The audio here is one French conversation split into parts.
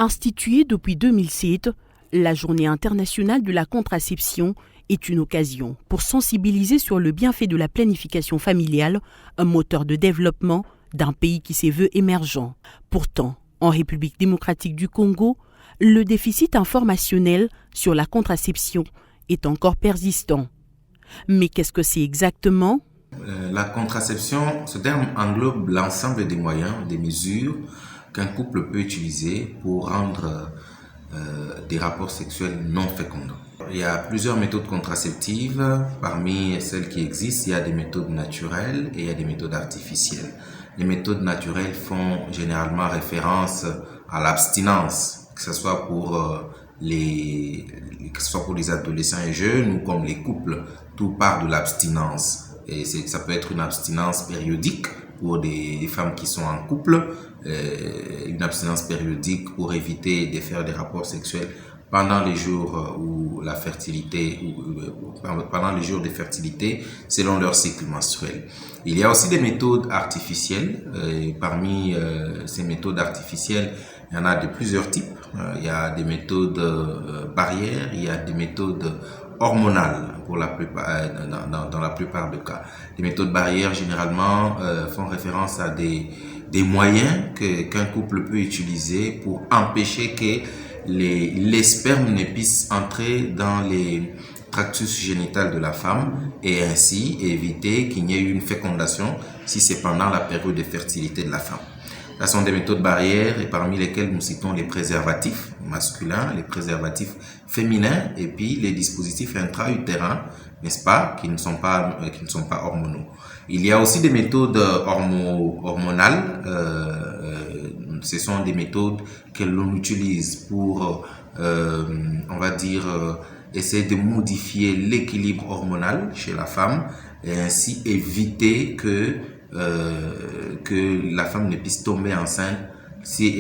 Instituée depuis 2007, la Journée internationale de la contraception est une occasion pour sensibiliser sur le bienfait de la planification familiale, un moteur de développement d'un pays qui se veut émergent. Pourtant, en République démocratique du Congo, le déficit informationnel sur la contraception est encore persistant. Mais qu'est-ce que c'est exactement ? La contraception, ce terme englobe l'ensemble des moyens, des mesures qu'un couple peut utiliser pour rendre des rapports sexuels non fécondants. Il y a plusieurs méthodes contraceptives. Parmi celles qui existent, il y a des méthodes naturelles et il y a des méthodes artificielles. Les méthodes naturelles font généralement référence à l'abstinence, que ce soit pour les adolescents et jeunes ou comme les couples, tout part de l'abstinence. Et ça peut être une abstinence périodique pour des femmes qui sont en couple, une abstinence périodique pour éviter de faire des rapports sexuels pendant les jours où la fertilité, pendant les jours de fertilité, selon leur cycle menstruel. Il y a aussi des méthodes artificielles. Parmi ces méthodes artificielles, il y en a de plusieurs types. Il y a des méthodes barrières, il y a des méthodes hormonales pour la plupart, dans la plupart des cas. Les méthodes barrières généralement font référence à des moyens qu'un couple peut utiliser pour empêcher que les spermes ne puissent entrer dans les tractus génital de la femme et ainsi éviter qu'il n'y ait une fécondation si c'est pendant la période de fertilité de la femme. Ce sont des méthodes barrières et parmi lesquelles nous citons les préservatifs masculins, les préservatifs féminins et puis les dispositifs intra-utérins, n'est-ce pas, qui ne sont pas hormonaux. Il y a aussi des méthodes hormonales. Ce sont des méthodes que l'on utilise pour, on va dire, essayer de modifier l'équilibre hormonal chez la femme et ainsi éviter que la femme ne puisse tomber enceinte si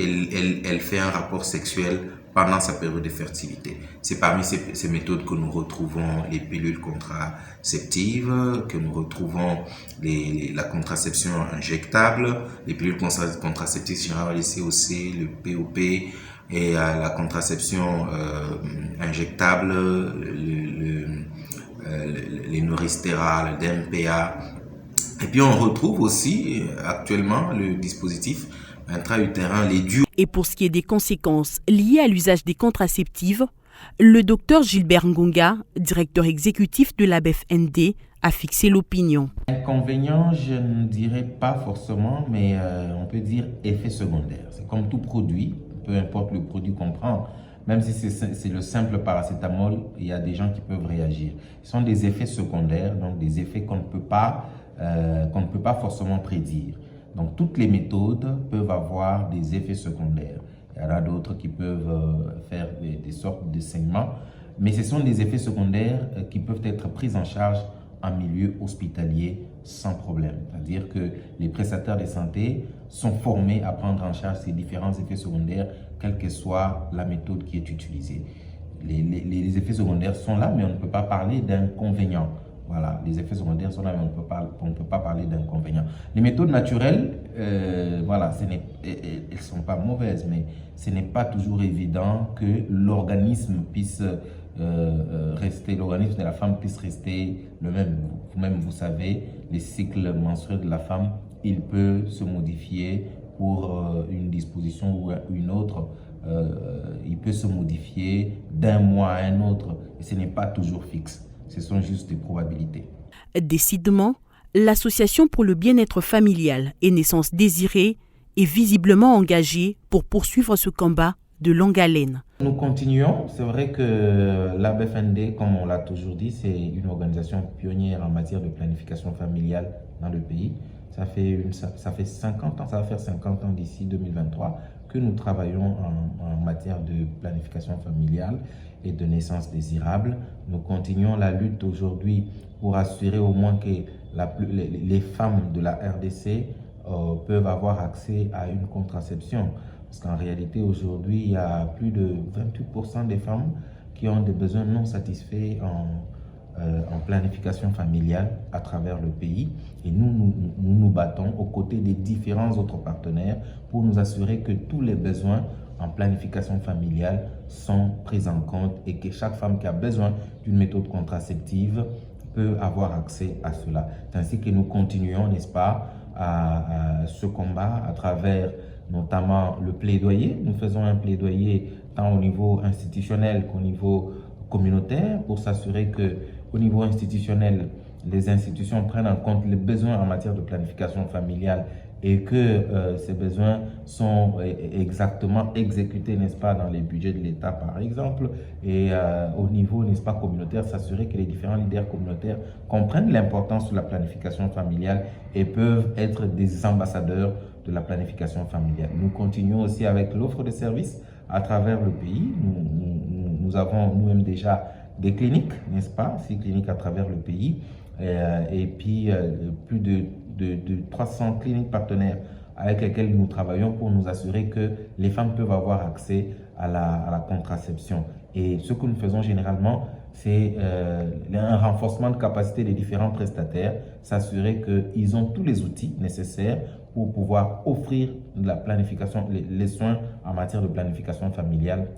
elle fait un rapport sexuel pendant sa période de fertilité. C'est parmi ces méthodes que nous retrouvons les pilules contraceptives, que nous retrouvons la contraception injectable, les pilules contraceptives générales, le COC, le POP, et la contraception injectable, les Noristéra, le DMPA. Et puis on retrouve aussi actuellement le dispositif intra-utérin, les DUO. Et pour ce qui est des conséquences liées à l'usage des contraceptives, le docteur Gilbert Ngonga, directeur exécutif de l'ABFND, a fixé l'opinion. Inconvénient, je ne dirais pas forcément, mais on peut dire effet secondaire. C'est comme tout produit, peu importe le produit qu'on prend, même si c'est le simple paracétamol, il y a des gens qui peuvent réagir. Ce sont des effets secondaires, donc des effets qu'on ne peut pas forcément prédire. Donc toutes les méthodes peuvent avoir des effets secondaires. Il y en a d'autres qui peuvent faire des sortes de saignements, mais ce sont des effets secondaires qui peuvent être pris en charge en milieu hospitalier sans problème. C'est-à-dire que les prestataires de santé sont formés à prendre en charge ces différents effets secondaires, quelle que soit la méthode qui est utilisée. Les effets secondaires sont là, mais on ne peut pas parler d'inconvénients. Voilà, les effets secondaires sont là, mais on ne peut pas parler d'inconvénients. Les méthodes naturelles, voilà, elles ne sont pas mauvaises, mais ce n'est pas toujours évident que l'organisme puisse l'organisme de la femme puisse rester le même. Vous-même, vous savez, les cycles menstruels de la femme, il peut se modifier pour une disposition ou une autre. Il peut se modifier d'un mois à un autre et ce n'est pas toujours fixe. Ce sont juste des probabilités. Décidément, l'Association pour le bien-être familial et naissance désirée est visiblement engagée pour poursuivre ce combat de longue haleine. Nous continuons. C'est vrai que l'ABFND, comme on l'a toujours dit, c'est une organisation pionnière en matière de planification familiale dans le pays. Ça fait 50 ans, ça va faire 50 ans d'ici 2023 que nous travaillons en matière de planification familiale et de naissance désirable. Nous continuons la lutte aujourd'hui pour assurer au moins que les femmes de la RDC peuvent avoir accès à une contraception. Parce qu'en réalité, aujourd'hui, il y a plus de 28% des femmes qui ont des besoins non satisfaits en planification familiale à travers le pays. Et nous battons aux côtés des différents autres partenaires pour nous assurer que tous les besoins en planification familiale sont prises en compte et que chaque femme qui a besoin d'une méthode contraceptive peut avoir accès à cela. C'est ainsi que nous continuons, n'est-ce pas, à ce combat à travers notamment le plaidoyer. Nous faisons un plaidoyer tant au niveau institutionnel qu'au niveau communautaire pour s'assurer qu'au niveau institutionnel, les institutions prennent en compte les besoins en matière de planification familiale et que ces besoins sont exactement exécutés, n'est-ce pas, dans les budgets de l'État, par exemple, et au niveau, n'est-ce pas, communautaire, s'assurer que les différents leaders communautaires comprennent l'importance de la planification familiale et peuvent être des ambassadeurs de la planification familiale. Nous continuons aussi avec l'offre de services à travers le pays. Nous avons nous-mêmes déjà des cliniques, n'est-ce pas, 6 cliniques à travers le pays, et puis plus de 300 cliniques partenaires avec lesquelles nous travaillons pour nous assurer que les femmes peuvent avoir accès à la contraception. Et ce que nous faisons généralement, c'est un renforcement de capacité des différents prestataires, s'assurer qu'ils ont tous les outils nécessaires pour pouvoir offrir la planification, les soins en matière de planification familiale